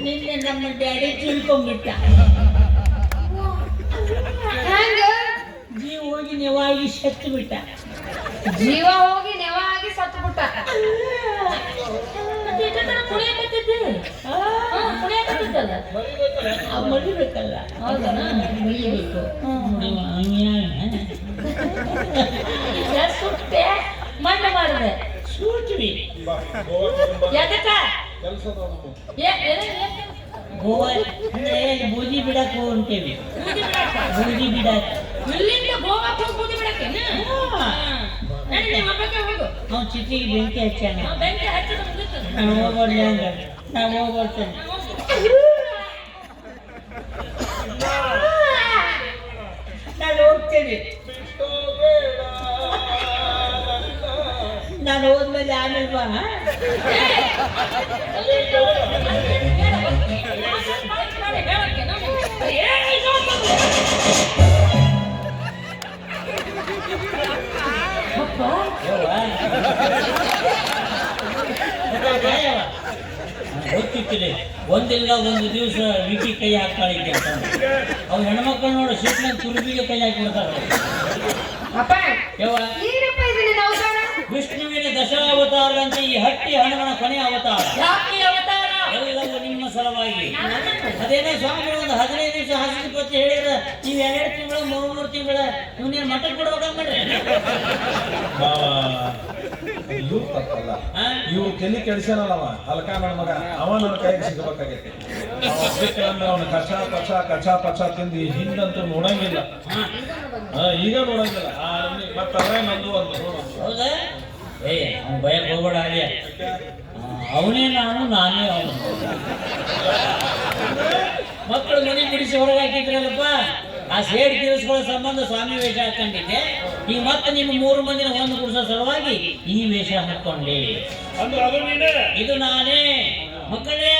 ನಿನ್ನೆ ನಮ್ಮ ಡ್ಯಾಡಿ ತಿಳ್ಕೊಂಡ್ಬಿಟ್ಟ. ಹಂಗ ಜೀವ ಹೋಗಿ ನೆವಾಗಿ ಸತ್ತು ಬಿಟ್ಟ. ಜೀವ ಹೋಗಿ ನೆವಾಗಿ ಸತ್ತು ಬಿಟ್ಟ. ಮರಿಬೇಕಲ್ಲ. ಹೌದಾ? ಮರಿಬೇಕು. ಸುಟ್ಟೆ ಮಣ್ಣ ಮಾಡಿದೆ ಸೂಟ್ವಿ ಯಾಕ ಗೋವಾ ಬೂದಿ ಬಿಡಕ್ ಹೋಗ್ತೇವಿ. ಬೂದಿ ಬಿಡಕ್ ಇಲ್ಲಿಂದ ಗೋವಾಕ್ಕೆ ಹೋಗಿ ಬೂದಿ ಬಿಡಕ್ಕೆ ನಾವು ಚಿಟ್ಟಿಗೆ ಬೆಂಕಿ ಹಚ್ಚಾನ. ಬೆಂಕಿ ಹಚ್ಚಿದ ನಾವು ಹೋಗ್ಬಾರ್ದು ಹಂಗ. ನಾವು ಹೋಗ್ಬರ್ತೇನೆ. ನಾನು ಹೋಗ್ತೇನೆ. ನಾನು ಹೋದ್ಮೇಲೆ ಆಮೇಲೆ ಬಾ. ಗೊತ್ತಿತ್ತಿಲ್ಲ ಒಂದಿಲ್ಲ ಒಂದು ದಿವಸ ವಿಕಿ ಕೈ ಹಾಕ್ತಾಳಿದ್ದೆ ಅಂತ. ಅವ್ರು ಹೆಣ್ಮಕ್ಳು ನೋಡು ಸಿಟ್ನಾಗ ತುರುಬಿಗೆ ಕೈ ಹಾಕಿಬಿಡ್ತಾರೆ. ವಿಷ್ಣುವಿನ ದಶಾವತಾರದಂತೆ ಈ ಹಟ್ಟಿ ಹನುಮನ ಕೊನೆಯ ಅವತಾರ. ಎಲ್ಲವೂ ನಿಮ್ಮ ಸಲುವಾಗಿ. ಅದೇನೇ ಸ್ವಾಮಿಗಳು ಒಂದು 15 ದಿವಸ ಹಾಸಿಗೆ ಪತ್ತಿ ಹೇಳಿದ್ರೆ ನೀವು 2 ತಿಂಗಳು 3 ತಿಂಗಳ ಇವನೇನು ಮಠಕ್ಕೆ ಬಿಡ್ಬೇಕಂದ್ರಿ. ಇವ್ರು ತಪ್ಪಲ್ಲ, ಇವ್ರು ತಲೆ ಕೆಡಿಸ್ಯಾನಲ್ಲವ ಹಲ್ಕ ನನ್ನ ಮಗ, ಅವ ನನ್ನ ಕೈಗೆ ಸಿಗಬೇಕಾಗೈತಿ. ಅವನ ಕಚಾ ಪಚ ತಿಂದು ಹಿಂದಂತೂ ನೋಡಂಗಿಲ್ಲ. ಈಗ ನೋಡಂಗಿಲ್ಲ. ಮತ್ತೆ ನಂದು ಒಂದು ಹೌದಾ? ಅವ್ನು ಭಯಕ್ಕೆ ಹೋಗ್ಬೇಡ. ಹಾಗೆ ಅವನೇ ನಾನೇ ಅವನು. ಮಕ್ಕಳು ಮನೆ ಬಿಡಿಸಿ ಹೊರಗೆ ಹಾಕಿದ್ರಲ್ಲಪ್ಪ, ಆ ಸೇಡ್ ತೀರಿಸ್ಕೊಳ್ಳೋ ಸಂಬಂಧ ಸ್ವಾಮಿ ವೇಷ ಹಾಕೊಂಡಿದ್ದೆ. ಈಗ ಮತ್ತೆ ನಿಮ್ಮ 3 ಮಂದಿನ ಒಂದು ಗುಡಿಸೋ ಸಲುವಾಗಿ ಈ ವೇಷ ಹಾಕೊಂಡೆ. ಇದು ನಾನೇ. ಮಕ್ಕಳೇ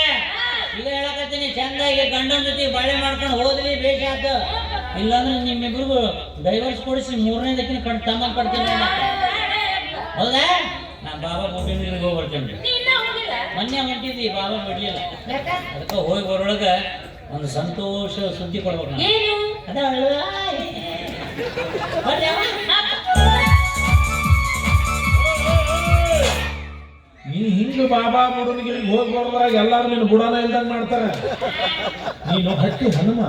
ಈಗ ಹೇಳಕತ್ತೀನಿ, ಚಂದಾಗಿ ಗಂಡನ ಜೊತೆ ಬಾಳೆ ಮಾಡ್ಕೊಂಡು ಹೋದ್ರಿ ಬೇಷ ಆತ. ಇಲ್ಲಾಂದ್ರೆ ನಿಮ್ಮಿಬ್ರಿಗೂ ಡೈವರ್ಸ್ ಕೊಡಿಸಿ 3ನೇ ದಕ್ಕಿನ ತಮ್ಮ ಕಟ್ತೀನಿ. ಹೌದಾ? ನಾನು ಬಾಬಾ ಬೋಟಿಂಗ್ ಹೋಗ್ಬರ್ತೇನೆ. ಮೊನ್ನೆ ಹೊಂಟಿದ್ವಿ, ಬಾಬಾ ಬಿಡ್ಲಿಲ್ಲ. ಅದಕ್ಕೆ ಹೋಗಿ ಬರೋಳಗ ಒಂದು ಸಂತೋಷ ಸುದ್ದಿ ಕೊಡ್ಬೇಕು. ಅದ ನೀ ಹಿಂಗ ಬಾಬಾ ಬುಡನಿಗೆ ಹೋಗಿ ಬರೋದ್ರಾಗ ಎಲ್ಲಾರು ನೀನು ಬುಡನ ಇಲ್ದಂಗ ಮಾಡ್ತಾರ. ನೀನು ಹಟ್ಟಿ ಹನುಮ.